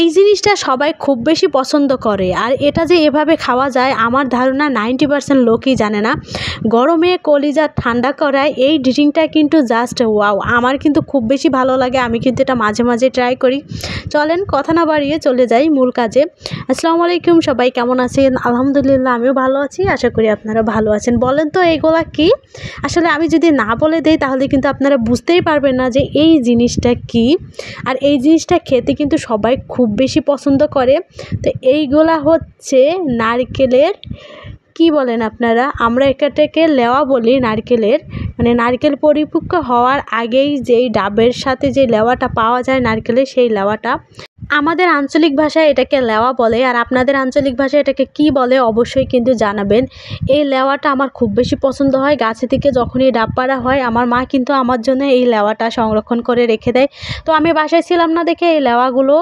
এই জিনিসটা সবাই খুব বেশি পছন্দ করে, আর এটা যে এভাবে খাওয়া যায় আমার ধারণা 90% লোকই জানে না। গরমে কলিজা ঠান্ডা করায় এই ড্রিঙ্কটা কিন্তু জাস্ট ওয়াও, আমার কিন্তু খুব বেশি ভালো লাগে। আমি কিন্তু এটা মাঝে মাঝে ট্রাই করি। চলেন কথা না বাড়িয়ে চলে যাই মূল কাজে। আসসালামু আলাইকুম, সবাই কেমন আছেন? আলহামদুলিল্লাহ আমিও ভালো আছি, আশা করি আপনারা ভালো আছেন। বলেন তো এইগুলা কি? আসলে আমি যদি না বলে দেই তাহলে কিন্তু আপনারা বুঝতেই পারবেন না যে এই জিনিসটা কি। আর এই জিনিসটা খেতে কিন্তু সবাই খুব বেশি পছন্দ করে। তো এইগুলা হচ্ছে নারকেলের, কি বলেন আপনারা, আমরা এটাকে লেওয়া বলি। নারকেলের মানে নারকেল পরিপক্ক হওয়ার আগেই যেই ডাবের সাথে যে লেওয়াটা পাওয়া যায় নারকেলের, সেই লেওয়াটা আমাদের আঞ্চলিক ভাষায় এটাকে লেওয়া বলে। আর আপনাদের আঞ্চলিক ভাষায় এটাকে কি বলে অবশ্যই কিন্তু জানাবেন। এই লেওয়াটা আমার খুব বেশি পছন্দ হয়। গাছে থেকে যখনই ডাব পাড়া হয় আমার মা কিন্তু আমার জন্য এই লেওয়াটা সংরক্ষণ করে রেখে দেয়। তো আমি বাসায় ছিলাম না দেখে এই লেওয়াগুলো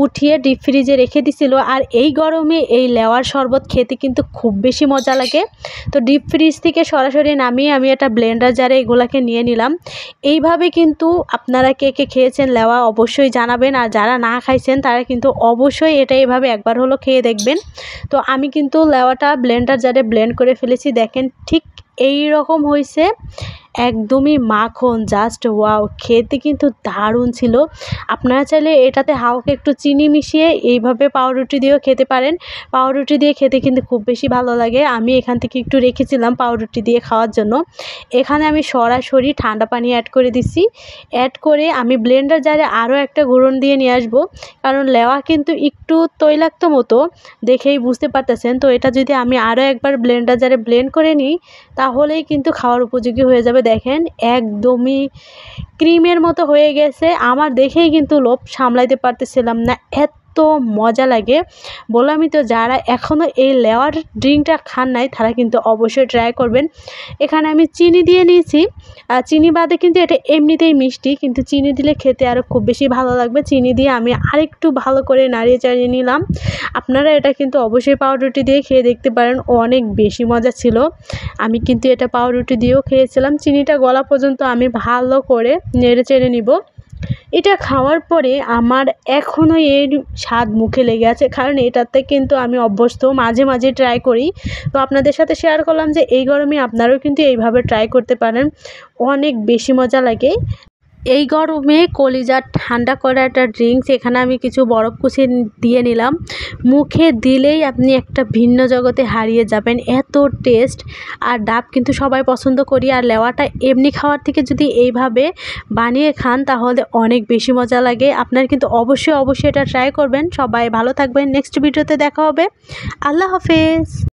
উঠিয়ে ডিপ ফ্রিজে রেখে দিছিল। আর এই গরমে এই লেওয়ার শরবত খেতে কিন্তু খুব বেশি মজা লাগে। তো ডিপ ফ্রিজ থেকে সরাসরি নামিয়ে আমি একটা ব্লেন্ডার জারে এগুলাকে নিয়ে নিলাম। এইভাবে কিন্তু আপনারা কে কে খেয়েছেন লেওয়া অবশ্যই জানাবেন। আর যারা না খাইছেন তারা কিন্তু অবশ্যই এটা এভাবে একবার হলো খেয়ে দেখবেন। তো আমি কিন্তু লেওয়াটা ব্লেন্ডার জারে ব্লেন্ড করে ফেলেছি, দেখেন ঠিক এই রকম হয়েছে, একদমই মাখন, জাস্ট ওয়াও, খেতে কিন্তু দারুণ ছিল। আপনারা চাইলে এটাতে হালকা একটু চিনি মিশিয়ে এইভাবে পাউরুটি দিয়েও খেতে পারেন। পাউরুটি দিয়ে খেতে কিন্তু খুব বেশি ভালো লাগে। আমি এখান থেকে একটু রেখেছিলাম পাউরুটি দিয়ে খাওয়ার জন্য। এখানে আমি সরাসরি ঠান্ডা পানি অ্যাড করে দিচ্ছি। অ্যাড করে আমি ব্লেন্ডার জারে আরও একটা ঘূর্ণন দিয়ে নিয়ে আসবো, কারণ লেওয়া কিন্তু একটু তৈলাক্ত মতো, দেখেই বুঝতে পারতেছেন। তো এটা যদি আমি আরও একবার ব্লেন্ডার জারে ব্লেন্ড করে নিই তাহলেই কিন্তু খাওয়ার উপযোগী হয়ে যাবে। দেখেন একদমই ক্রিমের মতো হয়ে গেছে। আমার দেখেই কিন্তু লোভ সামলাইতে পারতেছিলাম না, এত মজা লাগে। বললামই তো, যারা এখনও এই লেওয়ার ড্রিঙ্কটা খান নাই তারা কিন্তু অবশ্যই ট্রাই করবেন। এখানে আমি চিনি দিয়ে নিয়েছি। আর চিনি বাদে কিন্তু এটা এমনিতেই মিষ্টি, কিন্তু চিনি দিলে খেতে আরও খুব বেশি ভালো লাগবে। চিনি দিয়ে আমি আরেকটু ভালো করে নাড়িয়ে চাড়িয়ে নিলাম। আপনারা এটা কিন্তু অবশ্যই পাউরুটি দিয়ে খেয়ে দেখতে পারেন, অনেক বেশি মজা ছিল। আমি কিন্তু এটা পাউরুটি দিয়েও খেয়েছিলাম। চিনিটা গলা পর্যন্ত আমি ভালো করে নেড়ে চেড়ে নিব। এটা খাওয়ার পরে আমার এখনও এর স্বাদ মুখে লেগে আছে, কারণ এটাতে কিন্তু আমি অভ্যস্ত, মাঝে মাঝে ট্রাই করি। তো আপনাদের সাথে শেয়ার করলাম যে এই গরমে আপনারাও কিন্তু এইভাবে ট্রাই করতে পারেন, অনেক বেশি মজা লাগে। এই গরমে কলিজা ঠান্ডা করা একটা ড্রিঙ্কস, এখানে আমি কিছু বরফ কুচি দিয়ে নিলাম। মুখে দিলেই আপনি একটা ভিন্ন জগতে হারিয়ে যাবেন, এত টেস্ট। আর ডাব কিন্তু সবাই পছন্দ করি, আর লেওয়াটা এমনি খাওয়ার থেকে যদি এইভাবে বানিয়ে খান তাহলে অনেক বেশি মজা লাগে। আপনার কিন্তু অবশ্যই এটা ট্রাই করবেন। সবাই ভালো থাকবেন, নেক্সট ভিডিওতে দেখা হবে। আল্লাহ হাফেজ।